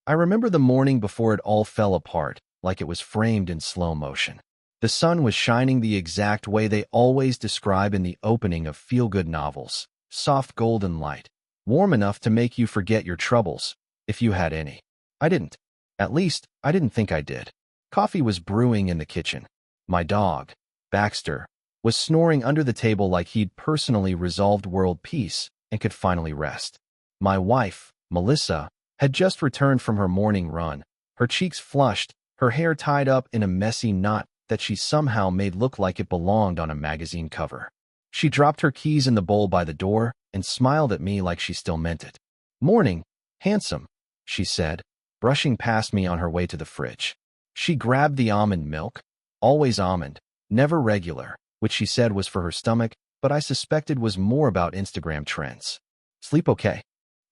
I remember the morning before it all fell apart, like it was framed in slow motion. The sun was shining the exact way they always describe in the opening of feel-good novels, soft golden light, warm enough to make you forget your troubles, if you had any. I didn't. At least, I didn't think I did. Coffee was brewing in the kitchen. My dog, Baxter, was snoring under the table like he'd personally resolved world peace and could finally rest. My wife, Melissa, had just returned from her morning run, her cheeks flushed, her hair tied up in a messy knot that she somehow made look like it belonged on a magazine cover. She dropped her keys in the bowl by the door and smiled at me like she still meant it. "Morning, handsome," she said, brushing past me on her way to the fridge. She grabbed the almond milk, always almond, never regular, which she said was for her stomach, but I suspected was more about Instagram trends. "Sleep okay?"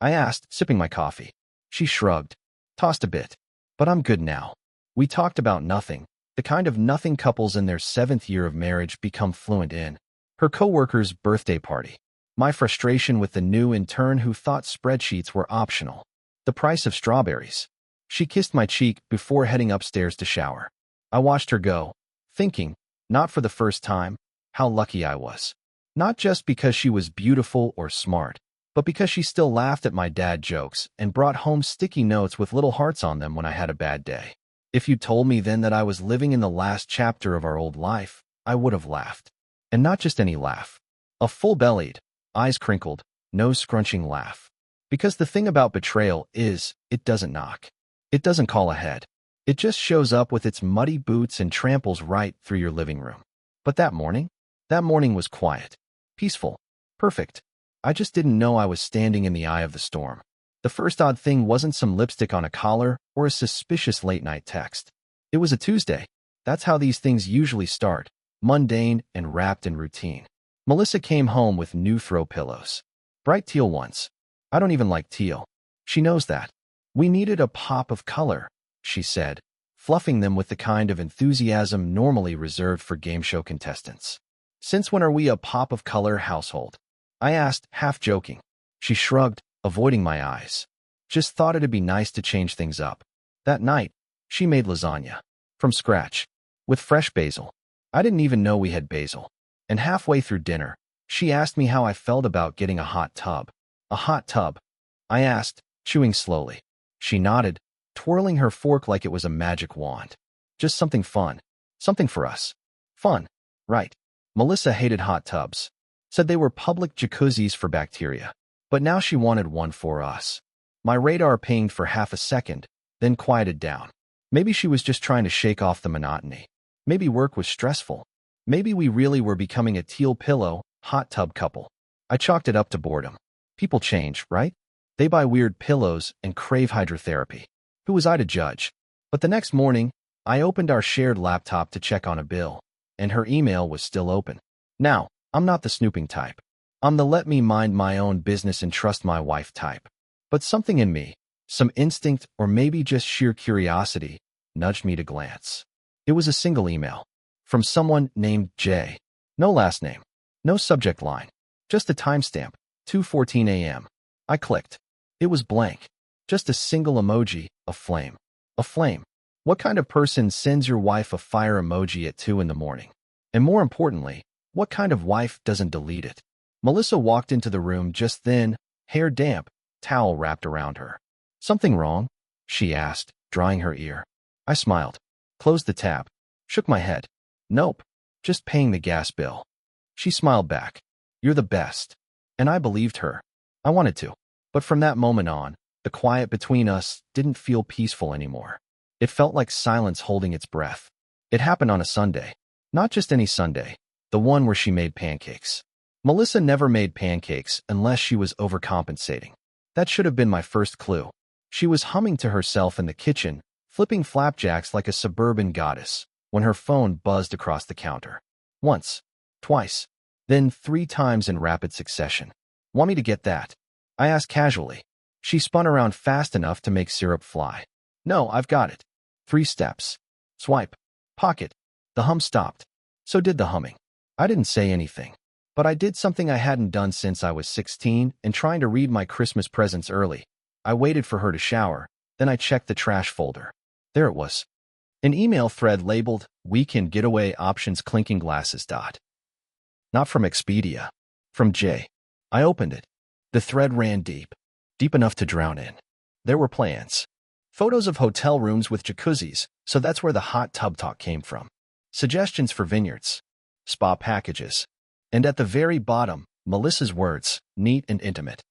I asked, sipping my coffee. She shrugged, tossed a bit. "But I'm good now." We talked about nothing, the kind of nothing couples in their 7th year of marriage become fluent in. Her coworker's birthday party. My frustration with the new intern who thought spreadsheets were optional. The price of strawberries. She kissed my cheek before heading upstairs to shower. I watched her go, thinking, not for the first time, how lucky I was. Not just because she was beautiful or smart, but because she still laughed at my dad jokes and brought home sticky notes with little hearts on them when I had a bad day. If you told me then that I was living in the last chapter of our old life, I would have laughed. And not just any laugh. A full-bellied, eyes crinkled, nose scrunching laugh. Because the thing about betrayal is, it doesn't knock. It doesn't call ahead. It just shows up with its muddy boots and tramples right through your living room. But that morning was quiet, peaceful, perfect. I just didn't know I was standing in the eye of the storm. The first odd thing wasn't some lipstick on a collar or a suspicious late-night text. It was a Tuesday. That's how these things usually start, mundane and wrapped in routine. Melissa came home with new throw pillows. Bright teal ones. I don't even like teal. She knows that. "We needed a pop of color," she said, fluffing them with the kind of enthusiasm normally reserved for game show contestants. "Since when are we a pop of color household?" I asked, half joking. She shrugged, avoiding my eyes. "Just thought it'd be nice to change things up." That night, she made lasagna. From scratch. With fresh basil. I didn't even know we had basil. And halfway through dinner, she asked me how I felt about getting a hot tub. "A hot tub?" I asked, chewing slowly. She nodded, twirling her fork like it was a magic wand. "Just something fun. Something for us." Fun. Right. Melissa hated hot tubs. Said they were public jacuzzis for bacteria. But now she wanted one for us. My radar pinged for half a second, then quieted down. Maybe she was just trying to shake off the monotony. Maybe work was stressful. Maybe we really were becoming a teal pillow, hot tub couple. I chalked it up to boredom. People change, right? They buy weird pillows and crave hydrotherapy. Who was I to judge? But the next morning, I opened our shared laptop to check on a bill, and her email was still open. Now, I'm not the snooping type. I'm the let me mind my own business and trust my wife type. But something in me, some instinct or maybe just sheer curiosity, nudged me to glance. It was a single email. From someone named Jay. No last name. No subject line. Just a timestamp, 2:14 a.m. I clicked. It was blank. Just a single emoji, a flame. A flame. What kind of person sends your wife a fire emoji at 2 in the morning? And more importantly, what kind of wife doesn't delete it? Melissa walked into the room just then, hair damp, towel wrapped around her. "Something wrong?" she asked, drying her ear. I smiled, closed the tab, shook my head. "Nope, just paying the gas bill." She smiled back. "You're the best." And I believed her. I wanted to. But from that moment on, the quiet between us didn't feel peaceful anymore. It felt like silence holding its breath. It happened on a Sunday. Not just any Sunday. The one where she made pancakes. Melissa never made pancakes unless she was overcompensating. That should have been my first clue. She was humming to herself in the kitchen, flipping flapjacks like a suburban goddess, when her phone buzzed across the counter. Once, twice, then 3 times in rapid succession. "Want me to get that?" I asked casually. She spun around fast enough to make syrup fly. "No, I've got it." 3 steps. Swipe. Pocket. The hum stopped. So did the humming. I didn't say anything. But I did something I hadn't done since I was 16 and trying to read my Christmas presents early. I waited for her to shower, Then I checked the trash folder. There it was. An email thread labeled, "Weekend Getaway Options Clinking Glasses." Not from Expedia. From Jay. I opened it. The thread ran deep. Deep enough to drown in. There were plans. Photos of hotel rooms with jacuzzis, so that's where the hot tub talk came from. Suggestions for vineyards. Spa packages. And at the very bottom, Melissa's words, neat and intimate.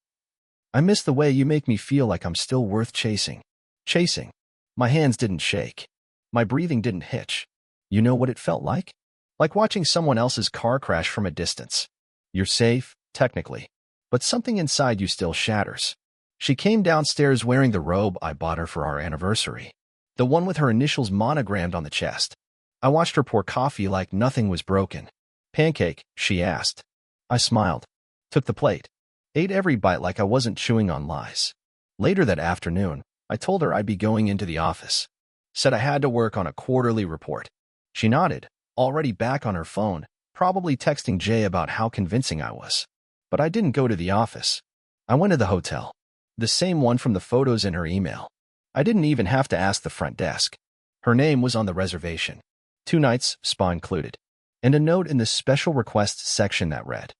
"I miss the way you make me feel like I'm still worth chasing." Chasing. My hands didn't shake. My breathing didn't hitch. You know what it felt like? Like watching someone else's car crash from a distance. You're safe, technically, but something inside you still shatters. She came downstairs wearing the robe I bought her for our anniversary. The one with her initials monogrammed on the chest. I watched her pour coffee like nothing was broken. "Pancake?" she asked. I smiled. Took the plate. Ate every bite like I wasn't chewing on lies. Later that afternoon, I told her I'd be going into the office. Said I had to work on a quarterly report. She nodded, already back on her phone, probably texting Jay about how convincing I was. But I didn't go to the office. I went to the hotel. The same one from the photos in her email. I didn't even have to ask the front desk. Her name was on the reservation. 2 nights, spa included. And a note in the special requests section that read,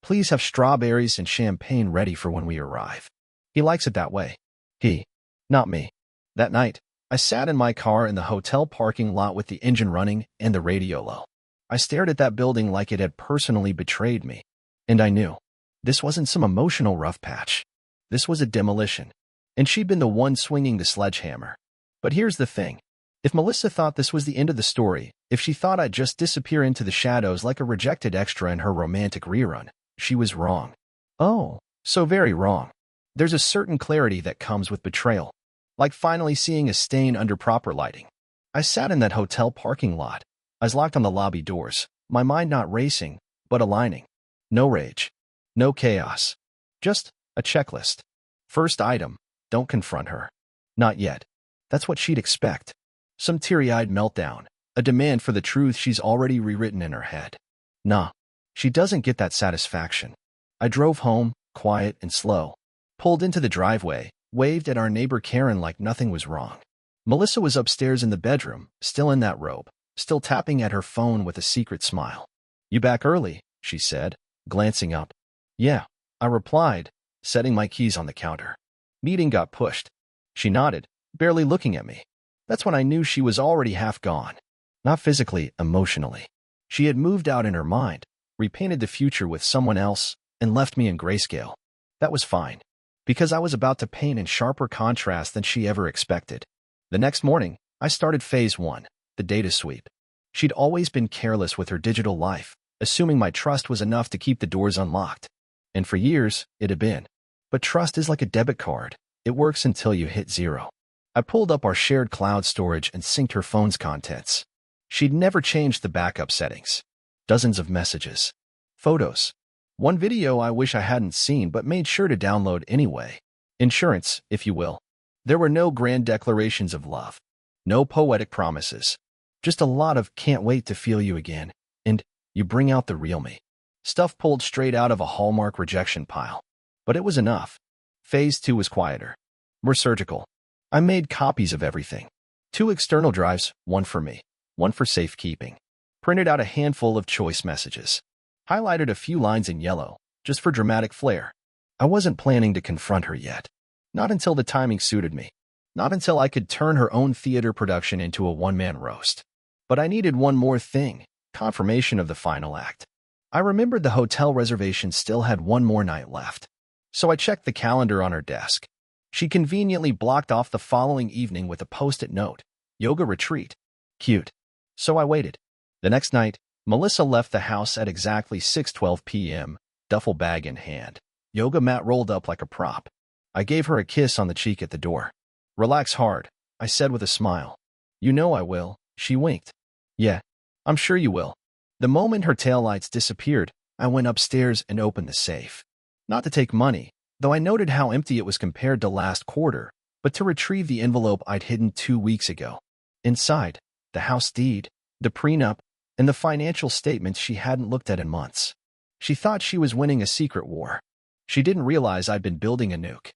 "Please have strawberries and champagne ready for when we arrive." He likes it that way. He. Not me. That night, I sat in my car in the hotel parking lot with the engine running and the radio low. I stared at that building like it had personally betrayed me. And I knew. This wasn't some emotional rough patch. This was a demolition. And she'd been the one swinging the sledgehammer. But here's the thing. If Melissa thought this was the end of the story, if she thought I'd just disappear into the shadows like a rejected extra in her romantic rerun, she was wrong. Oh, so very wrong. There's a certain clarity that comes with betrayal. Like finally seeing a stain under proper lighting. I sat in that hotel parking lot. Eyes locked on the lobby doors, my mind not racing, but aligning. No rage. No chaos. Just a checklist. First item, don't confront her. Not yet. That's what she'd expect. Some teary-eyed meltdown, a demand for the truth she's already rewritten in her head. Nah, she doesn't get that satisfaction. I drove home, quiet and slow. Pulled into the driveway, waved at our neighbor Karen like nothing was wrong. Melissa was upstairs in the bedroom, still in that robe, still tapping at her phone with a secret smile. "You back early?" she said, glancing up. "Yeah," I replied, setting my keys on the counter. "Meeting got pushed." She nodded, barely looking at me. That's when I knew she was already half gone. Not physically, emotionally. She had moved out in her mind, repainted the future with someone else, and left me in grayscale. That was fine, because I was about to paint in sharper contrast than she ever expected. The next morning, I started phase 1, the data sweep. She'd always been careless with her digital life, assuming my trust was enough to keep the doors unlocked. And for years, it had been. But trust is like a debit card. It works until you hit 0. I pulled up our shared cloud storage and synced her phone's contents. She'd never changed the backup settings. Dozens of messages. Photos. One video I wish I hadn't seen but made sure to download anyway. Insurance, if you will. There were no grand declarations of love. No poetic promises. Just a lot of "can't wait to feel you again," and "you bring out the real me." Stuff pulled straight out of a Hallmark rejection pile. But it was enough. Phase 2 was quieter. More surgical. I made copies of everything. 2 external drives, one for me, one for safekeeping. Printed out a handful of choice messages. Highlighted a few lines in yellow, just for dramatic flair. I wasn't planning to confront her yet. Not until the timing suited me. Not until I could turn her own theater production into a one-man roast. But I needed one more thing, confirmation of the final act. I remembered the hotel reservation still had one more night left. So I checked the calendar on her desk. She conveniently blocked off the following evening with a post-it note. Yoga retreat. Cute. So I waited. The next night, Melissa left the house at exactly 6:12 p.m., duffel bag in hand. Yoga mat rolled up like a prop. I gave her a kiss on the cheek at the door. "Relax hard," I said with a smile. "You know I will." She winked. "Yeah, I'm sure you will." The moment her taillights disappeared, I went upstairs and opened the safe. Not to take money, though I noted how empty it was compared to last quarter, but to retrieve the envelope I'd hidden 2 weeks ago. Inside, the house deed, the prenup, and the financial statements she hadn't looked at in months. She thought she was winning a secret war. She didn't realize I'd been building a nuke.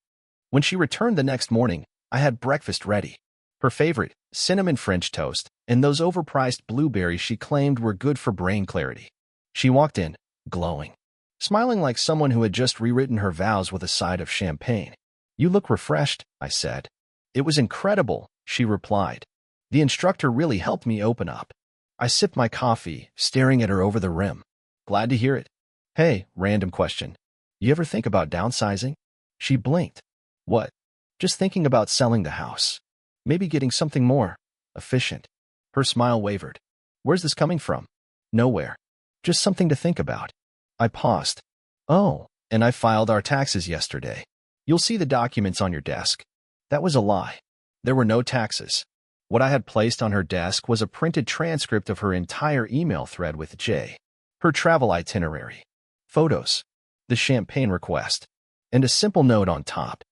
When she returned the next morning, I had breakfast ready. Her favorite, cinnamon French toast, and those overpriced blueberries she claimed were good for brain clarity. She walked in, glowing, smiling like someone who had just rewritten her vows with a side of champagne. "You look refreshed," I said. "It was incredible," she replied. "The instructor really helped me open up." I sipped my coffee, staring at her over the rim. "Glad to hear it." "Hey, random question. You ever think about downsizing?" She blinked. "What?" "Just thinking about selling the house. Maybe getting something more efficient." Her smile wavered. "Where's this coming from?" "Nowhere. Just something to think about." I paused. "Oh, and I filed our taxes yesterday. You'll see the documents on your desk." That was a lie. There were no taxes. What I had placed on her desk was a printed transcript of her entire email thread with Jay, her travel itinerary, photos, the champagne request, and a simple note on top.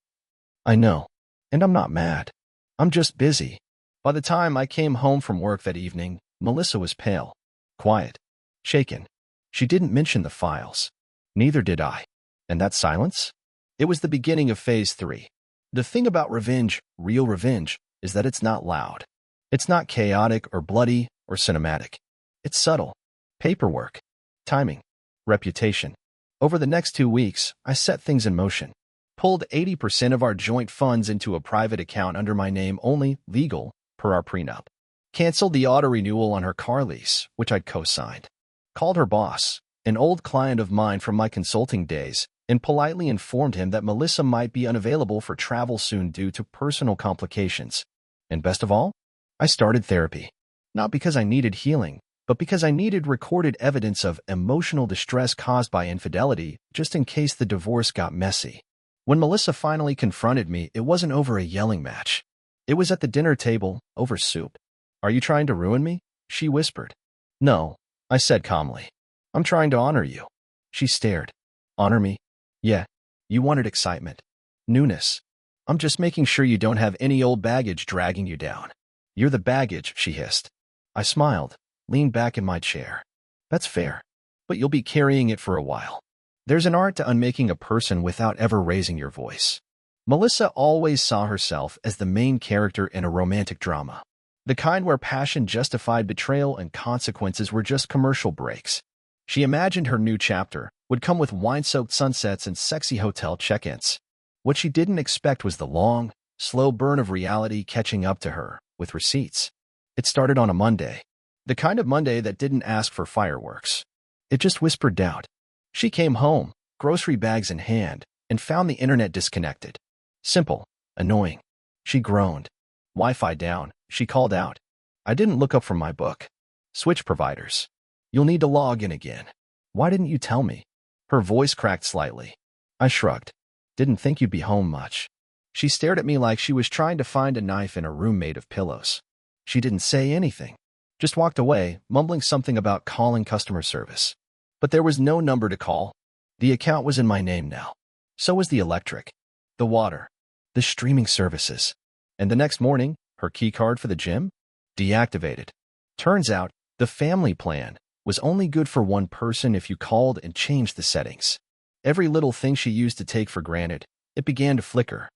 "I know, and I'm not mad. I'm just busy." By the time I came home from work that evening, Melissa was pale, quiet, shaken. She didn't mention the files. Neither did I. And that silence? It was the beginning of phase 3. The thing about revenge, real revenge, is that it's not loud. It's not chaotic or bloody or cinematic. It's subtle. Paperwork, timing, reputation. Over the next 2 weeks, I set things in motion. Pulled 80% of our joint funds into a private account under my name only, legal, per our prenup. Canceled the auto renewal on her car lease, which I'd co-signed. Called her boss, an old client of mine from my consulting days, and politely informed him that Melissa might be unavailable for travel soon due to personal complications. And best of all, I started therapy. Not because I needed healing, but because I needed recorded evidence of emotional distress caused by infidelity, just in case the divorce got messy. When Melissa finally confronted me, it wasn't over a yelling match. It was at the dinner table, over soup. "Are you trying to ruin me?" she whispered. "No," I said calmly. "I'm trying to honor you." She stared. "Honor me?" "Yeah. You wanted excitement. Newness. I'm just making sure you don't have any old baggage dragging you down." "You're the baggage," she hissed. I smiled, leaned back in my chair. "That's fair. But you'll be carrying it for a while. There's an art to unmaking a person without ever raising your voice." Melissa always saw herself as the main character in a romantic drama. The kind where passion justified betrayal and consequences were just commercial breaks. She imagined her new chapter would come with wine-soaked sunsets and sexy hotel check-ins. What she didn't expect was the long, slow burn of reality catching up to her, with receipts. It started on a Monday. The kind of Monday that didn't ask for fireworks. It just whispered doubt. She came home, grocery bags in hand, and found the internet disconnected. Simple, annoying. She groaned. "Wi-Fi down," she called out. I didn't look up from my book. "Switch providers. You'll need to log in again." "Why didn't you tell me?" Her voice cracked slightly. I shrugged. "Didn't think you'd be home much." She stared at me like she was trying to find a knife in a room made of pillows. She didn't say anything. Just walked away, mumbling something about calling customer service. But there was no number to call. The account was in my name now. So was the electric, the water, the streaming services. And the next morning, her key card for the gym? Deactivated. Turns out, the family plan was only good for one person if you called and changed the settings. Every little thing she used to take for granted, it began to flicker.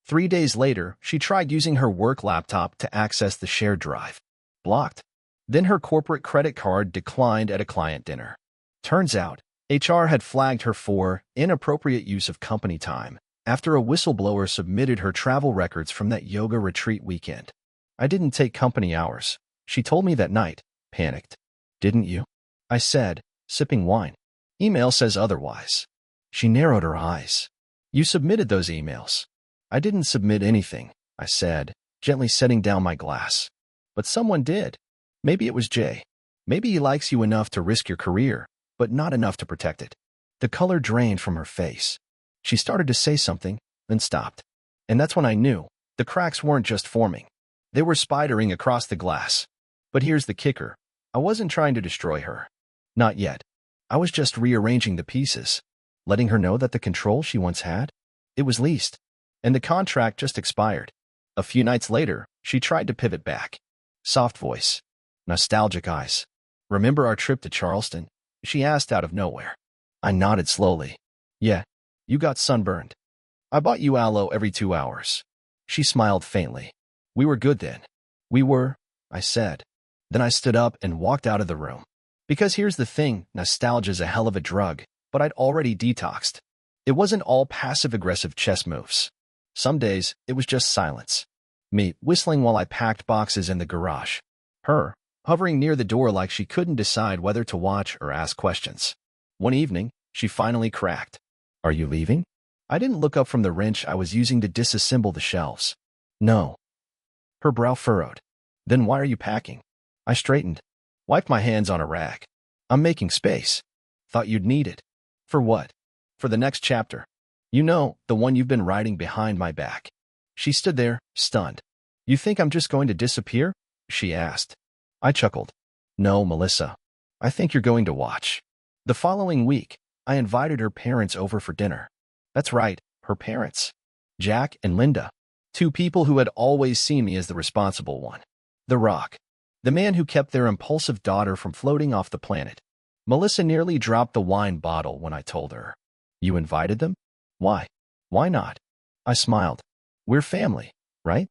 3 days later, she tried using her work laptop to access the shared drive. Blocked. Then her corporate credit card declined at a client dinner. Turns out, HR had flagged her for inappropriate use of company time after a whistleblower submitted her travel records from that yoga retreat weekend. I didn't take company hours. She told me that night, panicked. "Didn't you?" I said, sipping wine. "Email says otherwise." She narrowed her eyes. "You submitted those emails." "I didn't submit anything," I said, gently setting down my glass. "But someone did. Maybe it was Jay. Maybe he likes you enough to risk your career, but not enough to protect it." The color drained from her face. She started to say something, then stopped. And that's when I knew the cracks weren't just forming. They were spidering across the glass. But here's the kicker. I wasn't trying to destroy her. Not yet. I was just rearranging the pieces, letting her know that the control she once had, it was leased, and the contract just expired. A few nights later, she tried to pivot back. Soft voice. Nostalgic eyes. "Remember our trip to Charleston?" she asked out of nowhere. I nodded slowly. "Yeah, you got sunburned. I bought you aloe every 2 hours." She smiled faintly. We were good then. We were, I said. Then I stood up and walked out of the room. Because here's the thing, nostalgia's a hell of a drug, but I'd already detoxed. It wasn't all passive-aggressive chess moves. Some days, it was just silence. Me, whistling while I packed boxes in the garage. Her, hovering near the door like she couldn't decide whether to watch or ask questions. One evening, she finally cracked. Are you leaving? I didn't look up from the wrench I was using to disassemble the shelves. No. Her brow furrowed. Then why are you packing? I straightened. Wiped my hands on a rag. I'm making space. Thought you'd need it. For what? For the next chapter. You know, the one you've been writing behind my back. She stood there, stunned. You think I'm just going to disappear? She asked. I chuckled. No, Melissa. I think you're going to watch. The following week, I invited her parents over for dinner. That's right, her parents. Jack and Linda. Two people who had always seen me as the responsible one. The Rock. The man who kept their impulsive daughter from floating off the planet. Melissa nearly dropped the wine bottle when I told her. You invited them? Why? Why not? I smiled. We're family, right?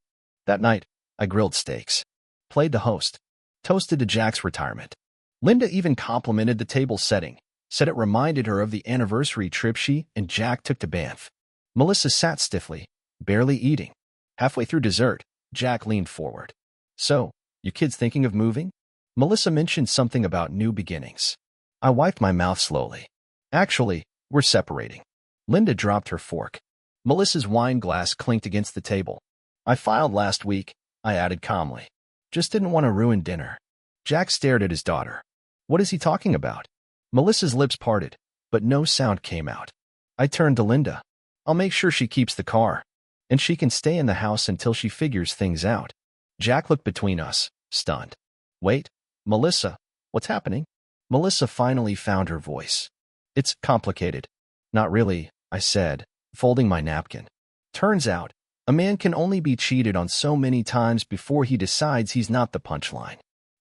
That night, I grilled steaks. Played the host. Toasted to Jack's retirement. Linda even complimented the table setting. Said it reminded her of the anniversary trip she and Jack took to Banff. Melissa sat stiffly, barely eating. Halfway through dessert, Jack leaned forward. So, you kids thinking of moving? Melissa mentioned something about new beginnings. I wiped my mouth slowly. Actually, we're separating. Linda dropped her fork. Melissa's wine glass clinked against the table. I filed last week, I added calmly. Just didn't want to ruin dinner. Jack stared at his daughter. What is he talking about? Melissa's lips parted, but no sound came out. I turned to Linda. I'll make sure she keeps the car, and she can stay in the house until she figures things out. Jack looked between us, stunned. Wait, Melissa, what's happening? Melissa finally found her voice. It's complicated. Not really, I said, folding my napkin. Turns out, a man can only be cheated on so many times before he decides he's not the punchline.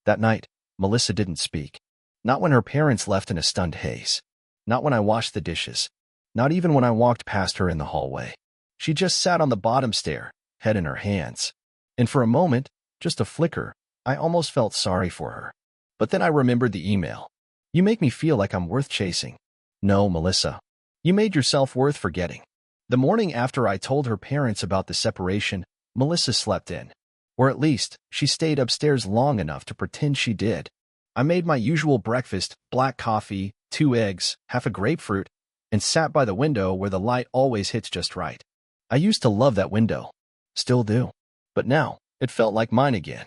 That night, Melissa didn't speak. Not when her parents left in a stunned haze. Not when I washed the dishes. Not even when I walked past her in the hallway. She just sat on the bottom stair, head in her hands. And for a moment, just a flicker, I almost felt sorry for her. But then I remembered the email. You make me feel like I'm worth chasing. No, Melissa. You made yourself worth forgetting. The morning after I told her parents about the separation, Melissa slept in. Or at least, she stayed upstairs long enough to pretend she did. I made my usual breakfast, black coffee, 2 eggs, half a grapefruit, and sat by the window where the light always hits just right. I used to love that window. Still do. But now, it felt like mine again.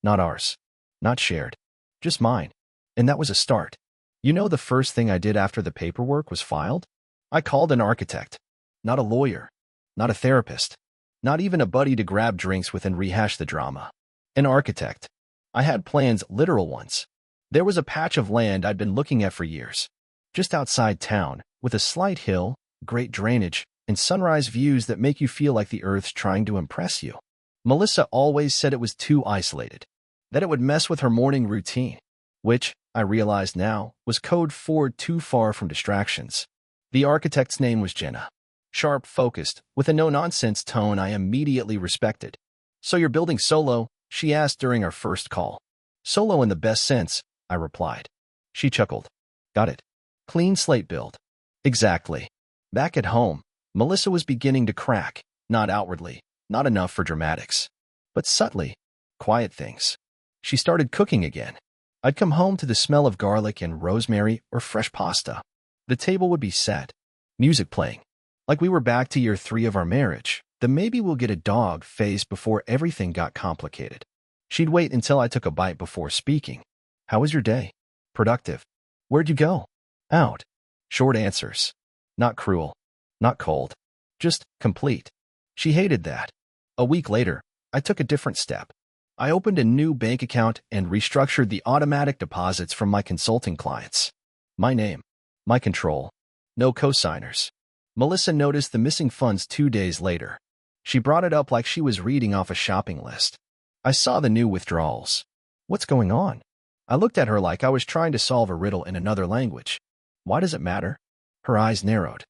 Not ours. Not shared. Just mine. And that was a start. You know the first thing I did after the paperwork was filed? I called an architect. Not a lawyer. Not a therapist. Not even a buddy to grab drinks with and rehash the drama. An architect. I had plans, literal ones. There was a patch of land I'd been looking at for years. Just outside town, with a slight hill, great drainage, and sunrise views that make you feel like the earth's trying to impress you. Melissa always said it was too isolated. That it would mess with her morning routine. Which, I realized now, was code for too far from distractions. The architect's name was Jenna. Sharp, focused, with a no-nonsense tone I immediately respected. So you're building solo? She asked during our first call. Solo in the best sense, I replied. She chuckled. Got it. Clean slate build. Exactly. Back at home, Melissa was beginning to crack, not outwardly, not enough for dramatics. But subtly, quiet things. She started cooking again. I'd come home to the smell of garlic and rosemary or fresh pasta. The table would be set. Music playing. Like we were back to year 3 of our marriage, the maybe we'll get a dog phase before everything got complicated. She'd wait until I took a bite before speaking. How was your day? Productive. Where'd you go? Out. Short answers. Not cruel. Not cold. Just complete. She hated that. A week later, I took a different step. I opened a new bank account and restructured the automatic deposits from my consulting clients. My name. My control. No cosigners. Melissa noticed the missing funds 2 days later. She brought it up like she was reading off a shopping list. I saw the new withdrawals. What's going on? I looked at her like I was trying to solve a riddle in another language. Why does it matter? Her eyes narrowed.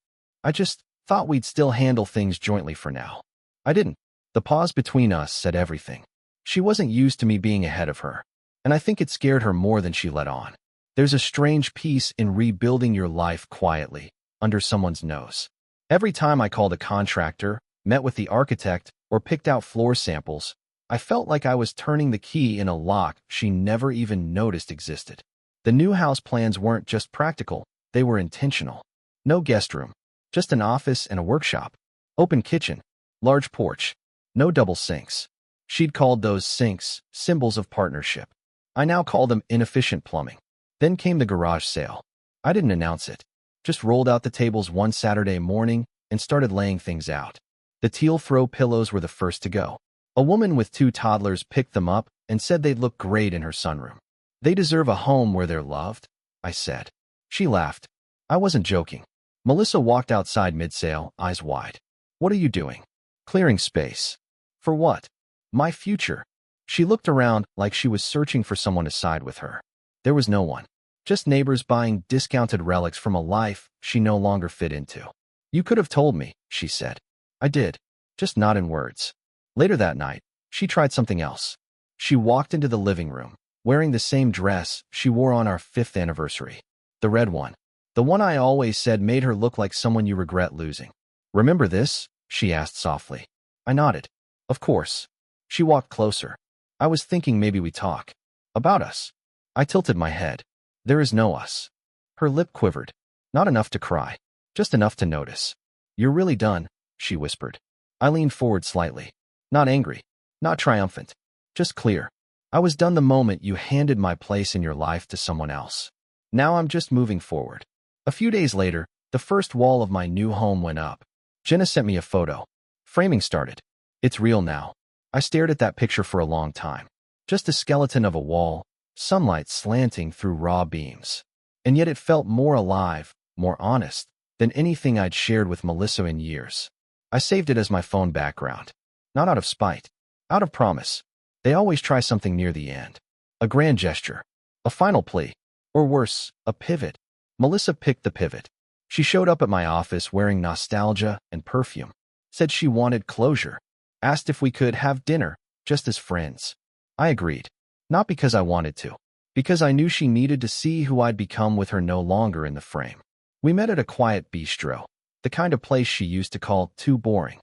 I just thought we'd still handle things jointly for now. I didn't. The pause between us said everything. She wasn't used to me being ahead of her, and I think it scared her more than she let on. There's a strange peace in rebuilding your life quietly, under someone's nose. Every time I called a contractor, met with the architect, or picked out floor samples, I felt like I was turning the key in a lock she never even noticed existed. The new house plans weren't just practical, they were intentional. No guest room, just an office and a workshop. Open kitchen, large porch, no double sinks. She'd called those sinks symbols of partnership. I now call them inefficient plumbing. Then came the garage sale. I didn't announce it, just rolled out the tables one Saturday morning and started laying things out. The teal throw pillows were the first to go. A woman with 2 toddlers picked them up and said they'd look great in her sunroom. They deserve a home where they're loved, I said. She laughed. I wasn't joking. Melissa walked outside mid-sale, eyes wide. What are you doing? Clearing space. For what? My future. She looked around like she was searching for someone to side with her. There was no one. Just neighbors buying discounted relics from a life she no longer fit into. You could have told me, she said. I did, just not in words. Later that night, she tried something else. She walked into the living room, wearing the same dress she wore on our 5th anniversary. The red one. The one I always said made her look like someone you regret losing. Remember this? She asked softly. I nodded. Of course. She walked closer. I was thinking maybe we talk. About us. I tilted my head. There is no us. Her lip quivered. Not enough to cry. Just enough to notice. You're really done, she whispered. I leaned forward slightly. Not angry. Not triumphant. Just clear. I was done the moment you handed my place in your life to someone else. Now I'm just moving forward. A few days later, the first wall of my new home went up. Jenna sent me a photo. Framing started. It's real now. I stared at that picture for a long time. Just a skeleton of a wall, sunlight slanting through raw beams. And yet it felt more alive, more honest, than anything I'd shared with Melissa in years. I saved it as my phone background. Not out of spite. Out of promise. They always try something near the end. A grand gesture. A final plea. Or worse, a pivot. Melissa picked the pivot. She showed up at my office wearing nostalgia and perfume. Said she wanted closure. Asked if we could have dinner, just as friends. I agreed. Not because I wanted to. Because I knew she needed to see who I'd become with her no longer in the frame. We met at a quiet bistro. The kind of place she used to call too boring.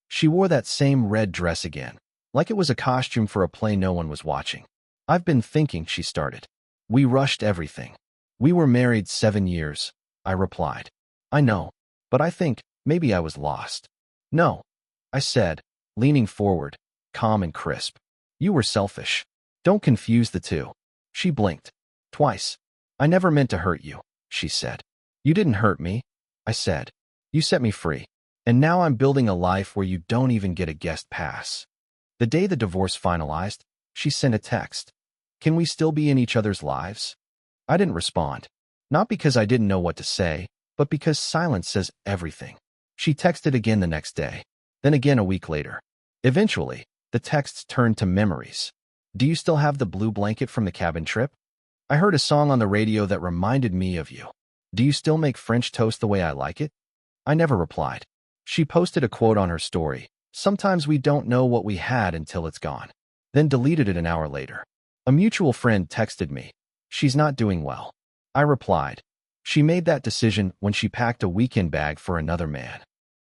She wore that same red dress again, like it was a costume for a play no one was watching. I've been thinking, she started. We rushed everything. We were married 7 years, I replied. I know, but I think maybe I was lost. No, I said, leaning forward, calm and crisp. You were selfish. Don't confuse the two. She blinked. Twice. I never meant to hurt you, she said. You didn't hurt me, I said. You set me free. And now I'm building a life where you don't even get a guest pass. The day the divorce finalized, she sent a text. Can we still be in each other's lives? I didn't respond. Not because I didn't know what to say, but because silence says everything. She texted again the next day, then again a week later. Eventually, the texts turned to memories. Do you still have the blue blanket from the cabin trip? I heard a song on the radio that reminded me of you. Do you still make French toast the way I like it? I never replied. She posted a quote on her story. Sometimes we don't know what we had until it's gone. Then deleted it an hour later. A mutual friend texted me. She's not doing well. I replied. She made that decision when she packed a weekend bag for another man.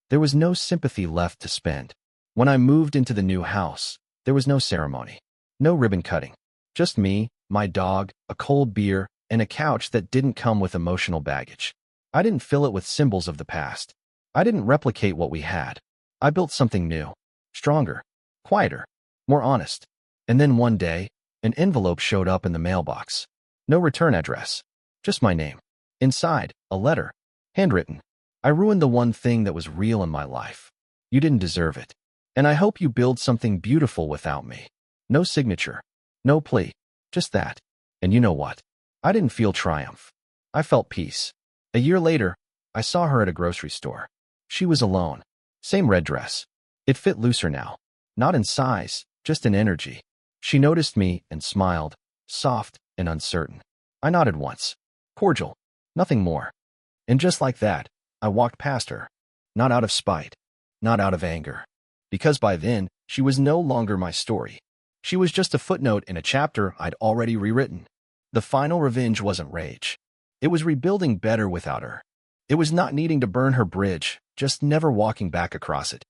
There was no sympathy left to spend. When I moved into the new house, there was no ceremony. No ribbon cutting. Just me, my dog, a cold beer, and a couch that didn't come with emotional baggage. I didn't fill it with symbols of the past. I didn't replicate what we had. I built something new, stronger, quieter, more honest. And then one day, an envelope showed up in the mailbox. No return address. Just my name. Inside, a letter. Handwritten. I ruined the one thing that was real in my life. You didn't deserve it. And I hope you build something beautiful without me. No signature. No plea. Just that. And you know what? I didn't feel triumph. I felt peace. A year later, I saw her at a grocery store. She was alone. Same red dress. It fit looser now. Not in size, just in energy. She noticed me and smiled, soft and uncertain. I nodded once. Cordial. Nothing more. And just like that, I walked past her. Not out of spite. Not out of anger. Because by then, She was no longer my story. She was just a footnote in a chapter I'd already rewritten. The final revenge wasn't rage. It was rebuilding better without her. It was not needing to burn her bridge, just never walking back across it.